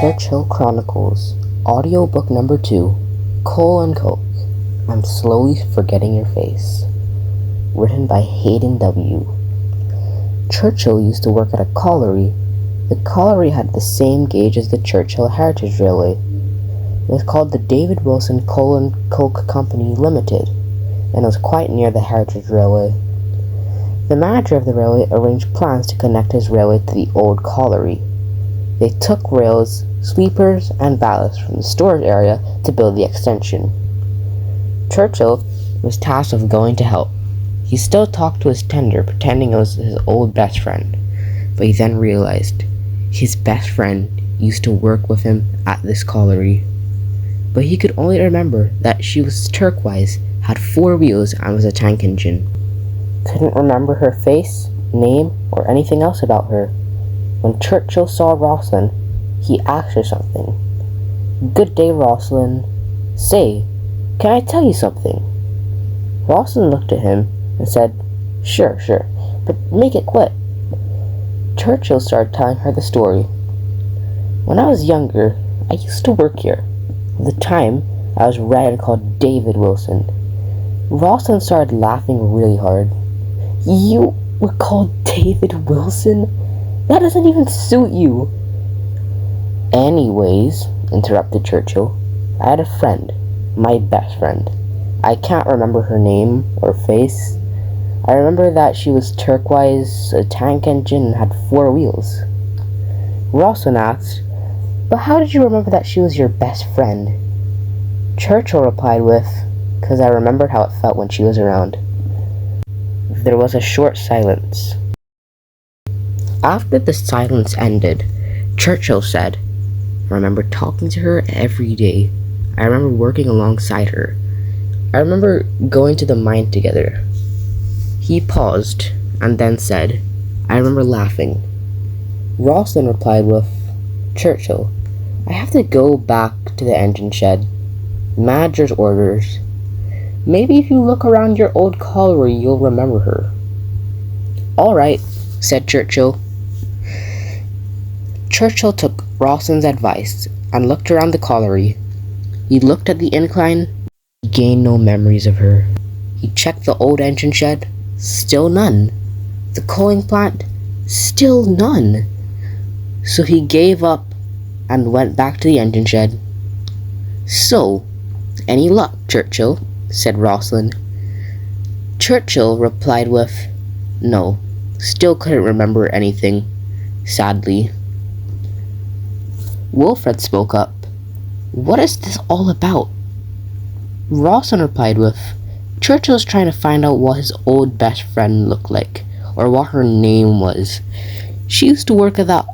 Churchill Chronicles, Audiobook number 2, Coal and Coke, I'm Slowly Forgetting Your Face. Written by Hayden W. Churchill used to work at a colliery. The colliery had the same gauge as the Churchill Heritage Railway. It was called the David Wilson Coal and Coke Company Limited, and it was quite near the Heritage Railway. The manager of the railway arranged plans to connect his railway to the old colliery. They took rails, sleepers, and ballast from the storage area to build the extension. Churchill was tasked with going to help. He still talked to his tender, pretending it was his old best friend, but he then realized his best friend used to work with him at this colliery. But he could only remember that she was turquoise, had 4 wheels, and was a tank engine. Couldn't remember her face, name, or anything else about her. When Churchill saw Rosalind, he asked her something. "Good day, Rosalind. Say, can I tell you something?" Rosalind looked at him and said, Sure, but make it quick." Churchill started telling her the story. "When I was younger, I used to work here. At the time, I was read and called David Wilson." Rosalind started laughing really hard. "You were called David Wilson? That doesn't even suit you." "Anyways," interrupted Churchill, "I had a friend, my best friend. I can't remember her name or face. I remember that she was turquoise, a tank engine, and had 4 wheels." Rosalind asked, "But how did you remember that she was your best friend?" Churchill replied with, "'Cause I remembered how it felt when she was around." There was a short silence. After the silence ended, Churchill said, "I remember talking to her every day. I remember working alongside her. I remember going to the mine together." He paused and then said, "I remember laughing." Rosalind replied with, "Churchill, I have to go back to the engine shed. Manager's orders. Maybe if you look around your old colliery, you'll remember her." "All right," said Churchill. Churchill took Rosalind's advice and looked around the colliery. He looked at the incline. He gained no memories of her. He checked the old engine shed. Still none. The coaling plant. Still none. So he gave up and went back to the engine shed. "So, any luck, Churchill?" said Rosalind. Churchill replied with, "No, still couldn't remember anything, sadly." Wilfred spoke up. "What is this all about?" Rosalind replied with, "Churchill's trying to find out what his old best friend looked like, or what her name was. She used to work at that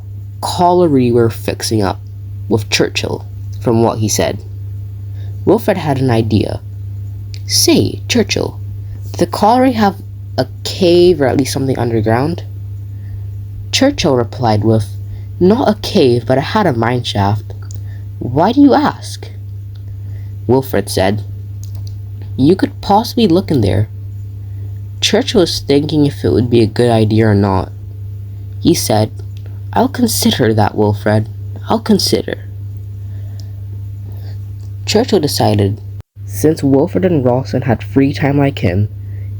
colliery we're fixing up, with Churchill, from what he said." Wilfred had an idea. "Say, Churchill, did the colliery have a cave or at least something underground?" Churchill replied with, "Not a cave, but it had a mine shaft." "Why do you ask?" Wilfred said, "You could possibly look in there." Churchill was thinking if it would be a good idea or not. He said, "I'll consider that, Wilfred. I'll consider." Churchill decided, since Wilfred and Rosalind had free time like him,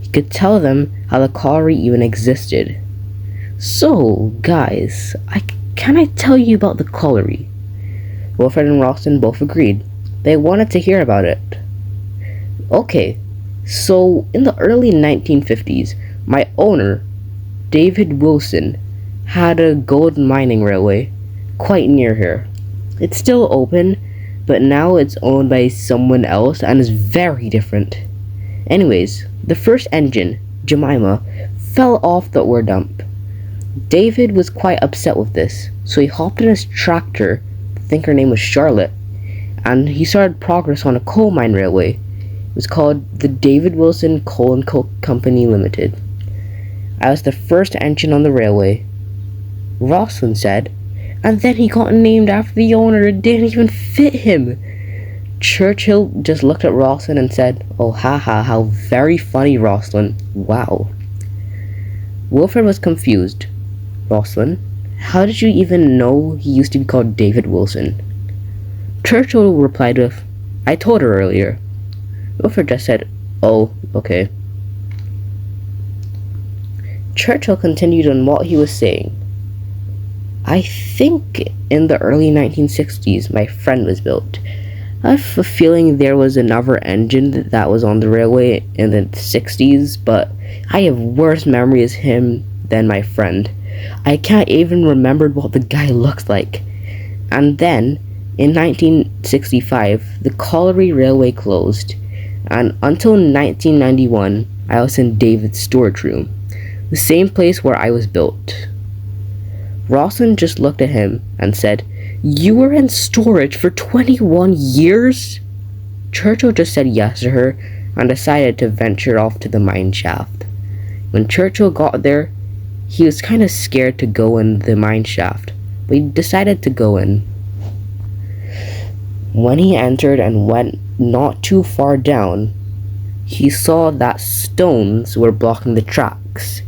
he could tell them how the colliery even existed. "So, guys, can I tell you about the colliery?" Wilfred and Rosalind both agreed. They wanted to hear about it. "Okay, so in the early 1950s, my owner, David Wilson, had a gold mining railway quite near here. It's still open, but now it's owned by someone else and is very different. Anyways, the first engine, Jemima, fell off the ore dump. David was quite upset with this, so he hopped in his tractor, I think her name was Charlotte, and he started progress on a coal mine railway. It was called the David Wilson Coal and Coke Company Limited. I was the first engine on the railway." Rosalind said, "And then he got named after the owner. It didn't even fit him." Churchill just looked at Rosalind and said, "Oh, haha, how very funny, Rosalind. Wow." Wilfred was confused. "Rosalind, How did you even know he used to be called David Wilson? Churchill replied with, I told her earlier. Wilfred just said, oh, okay. Churchill continued on what he was saying. I think in the early 1960s my friend was built. I have a feeling there was another engine that was on the railway in the 60s, but I have worse memory of him than my friend. I can't even remember what the guy looked like. And then, in 1965, the Colliery Railway closed, and until 1991, I was in David's storage room, the same place where I was built. Rawson just looked at him and said, You were in storage for 21 years? Churchill just said yes to her and decided to venture off to the mine shaft. When Churchill got there, he was kind of scared to go in the mine shaft, but he decided to go in. When he entered and went not too far down, he saw that stones were blocking the tracks.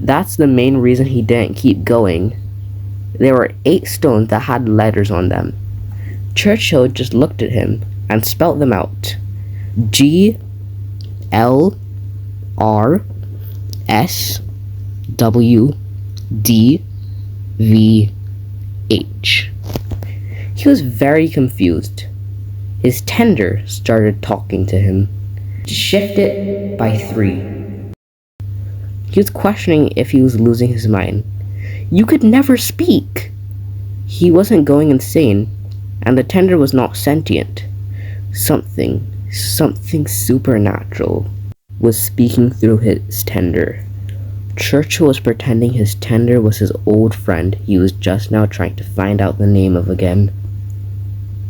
That's the main reason he didn't keep going. There were 8 stones that had letters on them. Churchill just looked at him and spelt them out. G L R S W D V H. He was very confused. His tender started talking to him. Shift it by 3. He was questioning if he was losing his mind. You could never speak. He wasn't going insane, and the tender was not sentient. Something supernatural was speaking through his tender. Churchill was pretending his tender was his old friend he was just now trying to find out the name of again.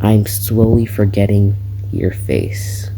I'm slowly forgetting your face.